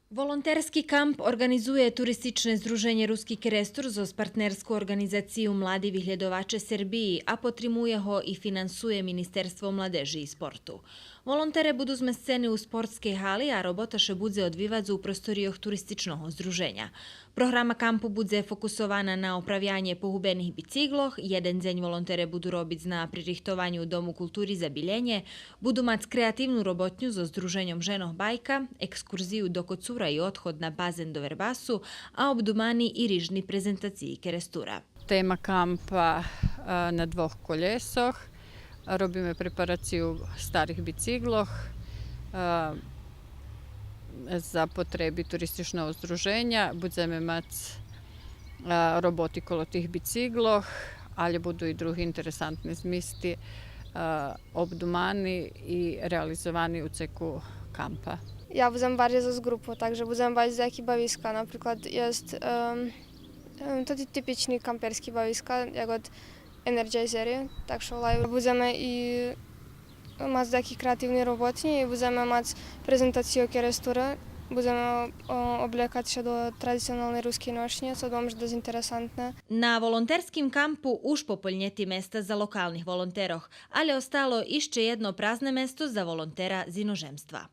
Volonterski kamp organizuje turistične združenje Ruski Kerestur z partnersku organizaciju Mladi vyhľadovače Srbiji, a potrimuje ho i finansuje Ministerstvo mladeži i sportu. Volontere budu zmesceni u sportskej hali, a robota še budze odvivať u prostorijoh turističnog združenja. Programa kampu budze fokusovana na opravljanje pohubenih bicikloh, jeden deň volontere budu robiť na pririhtovanju Domu kulturi za biljenje, budu mať kreativnu robotnju zo združenjom Ženoh bajka, ekskurziju do Kocura i odhod na bazen do Verbasu, a obdumani i rižni prezentaciji Kerestura. Tema kampa na dvoch kolesoch. Robíme preparaciju starih bicikloh za potrebi turističnog združenja. Budeme mať roboti kolo tih bicikloh, ali budu i drugi interesantni zmisti obdumani i realizovani u ceku kampa. Ja budem bardziej z grupą, także budem bardziej jakieś bawiska. Na przykład jest to typiczny kamperski bawiska, jak od Energizery, tak że budeme i mať taký kreatívny robotní, budeme mať prezentáciu Kerestura, budeme obliekať sa do tradicionálnej ruskej nošnje, co dom dosť interesantné. Na volonterskim kampu už popoľneti mesta za lokalnih volonteroh, ali ostalo išće jedno prazne mesto za volontera z inozemstva.